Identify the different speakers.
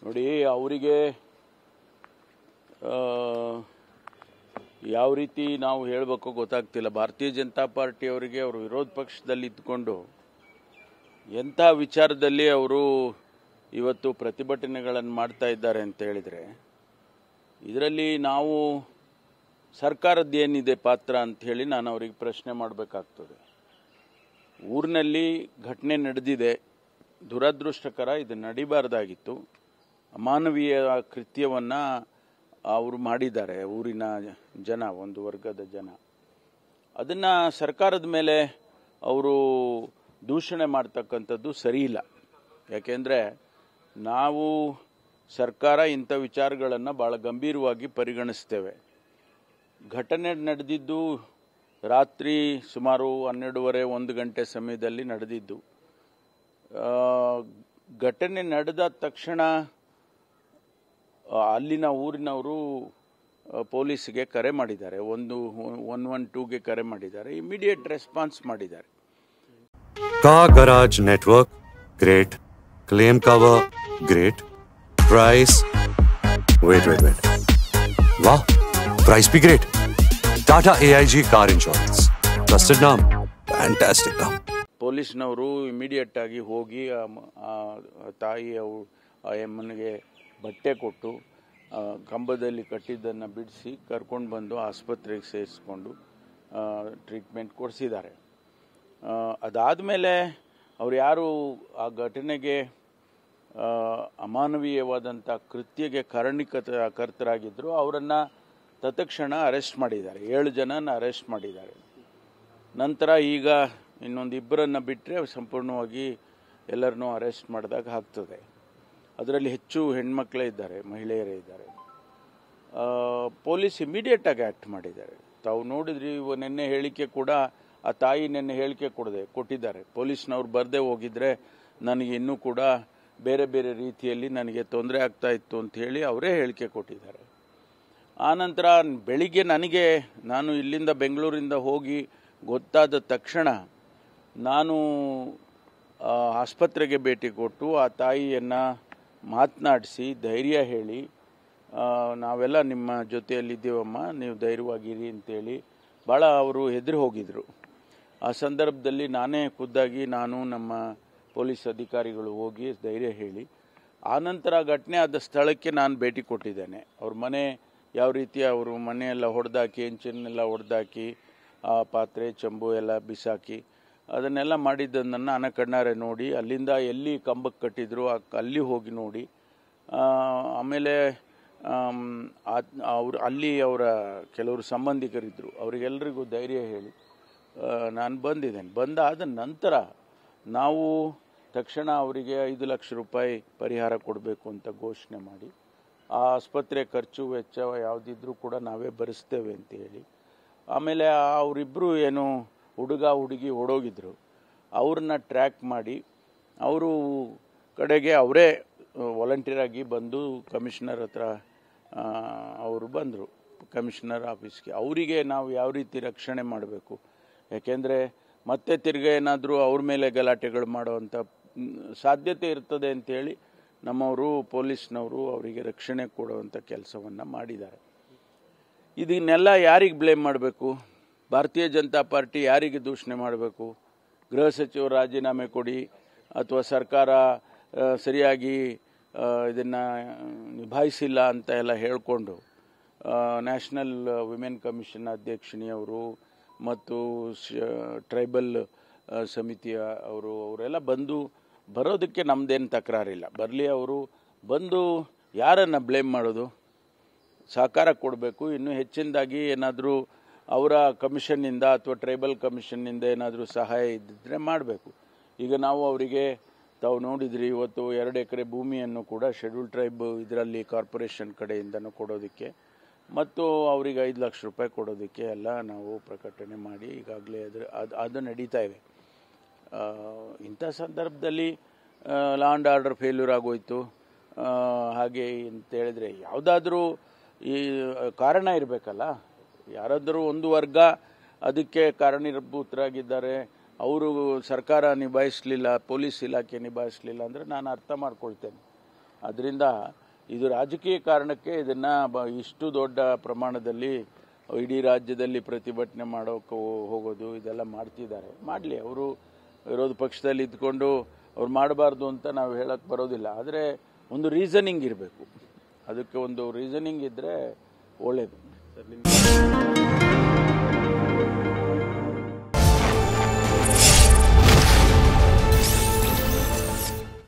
Speaker 1: ನೋಡಿ, ಅವರಿಗೆ ಯಾವ ರೀತಿ ನಾವು ಹೇಳಬೇಕು ಗೊತ್ತಾಗ್ತಿಲ್ಲ. ಭಾರತೀಯ ಜನತಾ ಪಾರ್ಟಿ ಅವರಿಗೆ ಅವರು ವಿರೋಧ ಪಕ್ಷದಲ್ಲಿ ಇದ್ಕೊಂಡು ಎಂಥ ವಿಚಾರದಲ್ಲಿ ಅವರು ಇವತ್ತು ಪ್ರತಿಭಟನೆಗಳನ್ನು ಮಾಡ್ತಾ ಇದ್ದಾರೆ ಅಂತ ಹೇಳಿದರೆ, ಇದರಲ್ಲಿ ನಾವು ಸರ್ಕಾರದ್ದು ಏನಿದೆ ಪಾತ್ರ ಅಂತ ಹೇಳಿ ನಾನು ಅವರಿಗೆ ಪ್ರಶ್ನೆ ಮಾಡಬೇಕಾಗ್ತದೆ. ಊರಿನಲ್ಲಿ ಘಟನೆ ನಡೆದಿದೆ, ದುರದೃಷ್ಟಕರ, ಇದು ನಡಿಬಾರ್ದಾಗಿತ್ತು. ಅಮಾನವೀಯ ಕೃತ್ಯವನ್ನು ಅವರು ಮಾಡಿದ್ದಾರೆ. ಊರಿನ ಜನ, ಒಂದು ವರ್ಗದ ಜನ, ಅದನ್ನು ಸರ್ಕಾರದ ಮೇಲೆ ಅವರು ದೂಷಣೆ ಮಾಡ್ತಕ್ಕಂಥದ್ದು ಸರಿಯಿಲ್ಲ. ಯಾಕೆಂದರೆ ನಾವು ಸರ್ಕಾರ ಇಂಥ ವಿಚಾರಗಳನ್ನು ಭಾಳ ಗಂಭೀರವಾಗಿ ಪರಿಗಣಿಸ್ತೇವೆ. ಘಟನೆ ನಡೆದಿದ್ದು ರಾತ್ರಿ ಸುಮಾರು 12:30 ಗಂಟೆ ಸಮಯದಲ್ಲಿ ನಡೆದಿದ್ದು. ಘಟನೆ ನಡೆದ ತಕ್ಷಣ ಅಲ್ಲಿನ ಊರಿನವರು ಪೊಲೀಸ್ಗೆ ಕರೆ ಮಾಡಿದ್ದಾರೆ, 112ಗೆ ಕರೆ ಮಾಡಿದ್ದಾರೆ, ಇಮಿಡಿಯೇಟ್ ರೆಸ್ಪಾನ್ಸ್ ಮಾಡಿದ್ದಾರೆ.
Speaker 2: Car garage network great, claim cover great, price wait वाह, प्राइस भी great. Tata AIG car insurance, trusted name, fantastic name.
Speaker 1: ಪೊಲೀಸ್ನವರು ಇಮಿಡಿಯೇಟ್ ಆಗಿ ಹೋಗಿ ತಾಯಿ ಅಮ್ಮನಿಗೆ ಬಟ್ಟೆ ಕೊಟ್ಟು ಕಂಬದಲ್ಲಿ ಕಟ್ಟಿದ್ದನ್ನು ಬಿಡಿಸಿ ಕರ್ಕೊಂಡು ಬಂದು ಆಸ್ಪತ್ರೆಗೆ ಸೇರಿಸ್ಕೊಂಡು ಟ್ರೀಟ್ಮೆಂಟ್ ಕೊಡಿಸಿದ್ದಾರೆ. ಅದಾದಮೇಲೆ ಅವ್ರು ಯಾರು ಆ ಘಟನೆಗೆ ಅಮಾನವೀಯವಾದಂಥ ಕೃತ್ಯಗೆ ಕಾರಣಕರ್ತರಾಗಿದ್ದರು ಅವರನ್ನು ತತ್ಕ್ಷಣ ಅರೆಸ್ಟ್ ಮಾಡಿದ್ದಾರೆ. 7 ಜನನ ಅರೆಸ್ಟ್ ಮಾಡಿದ್ದಾರೆ. ನಂತರ ಈಗ ಇನ್ನೊಂದು 2 ಬಿಟ್ಟರೆ ಸಂಪೂರ್ಣವಾಗಿ ಎಲ್ಲರನ್ನೂ ಅರೆಸ್ಟ್ ಮಾಡಿದಾಗ ಆಗ್ತದೆ. ಅದರಲ್ಲಿ ಹೆಚ್ಚು ಹೆಣ್ಮಕ್ಳೇ ಇದ್ದಾರೆ, ಮಹಿಳೆಯರೇ ಇದ್ದಾರೆ. ಪೊಲೀಸ್ ಇಮಿಡಿಯೇಟಾಗಿ ಆ್ಯಕ್ಟ್ ಮಾಡಿದ್ದಾರೆ. ತಾವು ನೋಡಿದ್ರಿ, ನಿನ್ನೆ ಹೇಳಿಕೆ ಕೂಡ ಆ ತಾಯಿ ನಿನ್ನೆ ಹೇಳಿಕೆ ಕೊಟ್ಟಿದ್ದಾರೆ. ಪೊಲೀಸ್ನವ್ರು ಬರದೇ ಹೋಗಿದ್ರೆ ನನಗೆ ಇನ್ನೂ ಕೂಡ ಬೇರೆ ಬೇರೆ ರೀತಿಯಲ್ಲಿ ನನಗೆ ತೊಂದರೆ ಆಗ್ತಾ ಇತ್ತು ಅಂತ ಹೇಳಿ ಅವರೇ ಹೇಳಿಕೆ ಕೊಟ್ಟಿದ್ದಾರೆ. ಆನಂತರ ಬೆಳಿಗ್ಗೆ ನಾನು ಇಲ್ಲಿಂದ ಬೆಂಗಳೂರಿಂದ ಹೋಗಿ ಗೊತ್ತಾದ ತಕ್ಷಣ ನಾನು ಆಸ್ಪತ್ರೆಗೆ ಭೇಟಿ ಕೊಟ್ಟು ಆ ತಾಯಿಯನ್ನು ಮಾತನಾಡಿಸಿ ಧೈರ್ಯ ಹೇಳಿ, ನಾವೆಲ್ಲ ನಿಮ್ಮ ಜೊತೆಯಲ್ಲಿದ್ದೇವಮ್ಮ, ನೀವು ಧೈರ್ಯವಾಗಿರಿ ಅಂತೇಳಿ ಭಾಳ ಅವರು ಹೆದರಿ ಹೋಗಿದ್ರು. ಆ ಸಂದರ್ಭದಲ್ಲಿ ನಾನೇ ಖುದ್ದಾಗಿ ನಮ್ಮ ಪೊಲೀಸ್ ಅಧಿಕಾರಿಗಳು ಹೋಗಿ ಧೈರ್ಯ ಹೇಳಿ, ಆನಂತರ ಘಟನೆ ಆದ ಸ್ಥಳಕ್ಕೆ ನಾನು ಭೇಟಿ ಕೊಟ್ಟಿದ್ದೇನೆ. ಅವ್ರ ಮನೆ ಯಾವ ರೀತಿ ಅವರು ಮನೆಯೆಲ್ಲ ಹೊಡೆದಾಕಿ, ಹೆಂಚನ್ನೆಲ್ಲ ಹೊಡೆದಾಕಿ, ಆ ಪಾತ್ರೆ ಚಂಬು ಎಲ್ಲ ಬಿಸಾಕಿ ಅದನ್ನೆಲ್ಲ ಮಾಡಿದ್ದನ್ನು ನಾನು ಕಣ್ಣಾರೆ ನೋಡಿ, ಅಲ್ಲಿಂದ ಎಲ್ಲಿ ಕಂಬಕ್ಕೆ ಕಟ್ಟಿದ್ರು ಅಲ್ಲಿ ಹೋಗಿ ನೋಡಿ, ಆಮೇಲೆ ಅಲ್ಲಿ ಅವರ ಕೆಲವರು ಸಂಬಂಧಿಕರಿದ್ದರು, ಅವರಿಗೆಲ್ಲರಿಗೂ ಧೈರ್ಯ ಹೇಳಿ ನಾನು ಬಂದಿದ್ದೇನೆ. ಬಂದಾದ ನಂತರ ನಾವು ತಕ್ಷಣ ಅವರಿಗೆ 5 ಲಕ್ಷ ರೂಪಾಯಿ ಪರಿಹಾರ ಕೊಡಬೇಕು ಅಂತ ಘೋಷಣೆ ಮಾಡಿ, ಆ ಆಸ್ಪತ್ರೆ ಖರ್ಚು ವೆಚ್ಚ ಯಾವುದಿದ್ರೂ ಕೂಡ ನಾವೇ ಭರಿಸ್ತೇವೆ ಅಂತ ಹೇಳಿ, ಆಮೇಲೆ ಅವರಿಬ್ಬರು ಏನು ಹುಡುಗ ಹುಡುಗಿ ಓಡೋಗಿದ್ರು ಅವ್ರನ್ನ ಟ್ರ್ಯಾಕ್ ಮಾಡಿ ಅವರು ಕಡೆಗೆ ಅವರೇ ವಾಲಂಟಿಯರಾಗಿ ಬಂದು ಕಮಿಷನರ್ ಹತ್ರ ಅವರು ಬಂದರು, ಕಮಿಷನರ್ ಆಫೀಸ್ಗೆ. ಅವರಿಗೆ ನಾವು ಯಾವ ರೀತಿ ರಕ್ಷಣೆ ಮಾಡಬೇಕು, ಯಾಕೆಂದರೆ ಮತ್ತೆ ತಿರ್ಗಿ ಏನಾದರೂ ಅವ್ರ ಮೇಲೆ ಗಲಾಟೆಗಳು ಮಾಡೋವಂಥ ಸಾಧ್ಯತೆ ಇರ್ತದೆ ಅಂಥೇಳಿ ನಮ್ಮವರು ಪೊಲೀಸ್ನವರು ಅವರಿಗೆ ರಕ್ಷಣೆ ಕೊಡುವಂಥ ಕೆಲಸವನ್ನು ಮಾಡಿದ್ದಾರೆ. ಇದನ್ನೆಲ್ಲ ಯಾರಿಗೆ ಬ್ಲೇಮ್ ಮಾಡಬೇಕು? ಭಾರತೀಯ ಜನತಾ ಪಾರ್ಟಿ ಯಾರಿಗೆ ದೂಷಣೆ ಮಾಡಬೇಕು? ಗೃಹ ಸಚಿವರು ರಾಜೀನಾಮೆ ಕೊಡಿ ಅಥವಾ ಸರ್ಕಾರ ಸರಿಯಾಗಿ ಇದನ್ನು ನಿಭಾಯಿಸಿಲ್ಲ ಅಂತ ಎಲ್ಲ ಹೇಳಿಕೊಂಡು ನ್ಯಾಷನಲ್ ವಿಮೆನ್ ಕಮಿಷನ್ ಅಧ್ಯಕ್ಷಿಣಿಯವರು ಮತ್ತು ಟ್ರೈಬಲ್ ಸಮಿತಿಯ ಅವರೆಲ್ಲ ಬರೋದಕ್ಕೆ ನಮ್ಮದೇನು ತಕರಾರಿಲ್ಲ, ಬರಲಿ. ಅವರು ಬಂದು ಯಾರನ್ನು ಬ್ಲೇಮ್ ಮಾಡೋದು? ಸಹಕಾರ ಕೊಡಬೇಕು. ಇನ್ನೂ ಹೆಚ್ಚಿನದಾಗಿ ಏನಾದರೂ ಅವರ ಕಮಿಷನ್ನಿಂದ ಅಥವಾ ಟ್ರೈಬಲ್ ಕಮಿಷನ್ನಿಂದ ಏನಾದರೂ ಸಹಾಯ ಇದ್ದಿದ್ರೆ ಮಾಡಬೇಕು. ಈಗ ನಾವು ಅವರಿಗೆ ತಾವು ನೋಡಿದ್ರಿ, ಇವತ್ತು 2 ಎಕರೆ ಭೂಮಿಯನ್ನು ಕೂಡ ಶೆಡ್ಯೂಲ್ ಟ್ರೈಬ್ ಇದರಲ್ಲಿ ಕಾರ್ಪೊರೇಷನ್ ಕಡೆಯಿಂದನೂ ಕೊಡೋದಕ್ಕೆ ಮತ್ತು ಅವರಿಗೆ 5 ಲಕ್ಷ ರೂಪಾಯಿ ಕೊಡೋದಕ್ಕೆ ಎಲ್ಲ ನಾವು ಪ್ರಕಟಣೆ ಮಾಡಿ ಈಗಾಗಲೇ ಅದು ನಡೀತಾ ಇದೆ. ಇಂಥ ಸಂದರ್ಭದಲ್ಲಿ ಲಾ ಆ್ಯಂಡ್ ಆರ್ಡರ್ ಫೇಲ್ಯೂರ್ ಆಗೋಯ್ತು ಹಾಗೆ ಅಂತ ಹೇಳಿದರೆ ಯಾವುದಾದ್ರೂ ಈ ಕಾರಣ ಇರಬೇಕಲ್ಲ. ಯಾರಾದರೂ ಒಂದು ವರ್ಗ ಅದಕ್ಕೆ ಕಾರಣೀಭೂತರಾಗಿದ್ದಾರೆ, ಅವರು ಸರ್ಕಾರ ನಿಭಾಯಿಸಲಿಲ್ಲ, ಪೊಲೀಸ್ ಇಲಾಖೆ ನಿಭಾಯಿಸಲಿಲ್ಲ ಅಂದರೆ ನಾನು ಅರ್ಥ ಮಾಡ್ಕೊಳ್ತೇನೆ. ಅದರಿಂದ ಇದು ರಾಜಕೀಯ ಕಾರಣಕ್ಕೆ ಇದನ್ನು ಇಷ್ಟು ದೊಡ್ಡ ಪ್ರಮಾಣದಲ್ಲಿ ಇಡೀ ರಾಜ್ಯದಲ್ಲಿ ಪ್ರತಿಭಟನೆ ಮಾಡೋಕ್ಕೆ ಹೋಗೋದು ಇದೆಲ್ಲ ಮಾಡ್ತಿದ್ದಾರೆ. ಮಾಡಲಿ, ಅವರು ವಿರೋಧ ಪಕ್ಷದಲ್ಲಿ ಇದ್ಕೊಂಡು ಅವ್ರು ಮಾಡಬಾರ್ದು ಅಂತ ನಾವು ಹೇಳಕ್ಕೆ ಬರೋದಿಲ್ಲ. ಆದರೆ ಒಂದು ರೀಸನಿಂಗ್ ಇರಬೇಕು, ಅದಕ್ಕೆ ಒಂದು ರೀಸನಿಂಗ್ ಇದ್ದರೆ ಒಳ್ಳೆಯದು.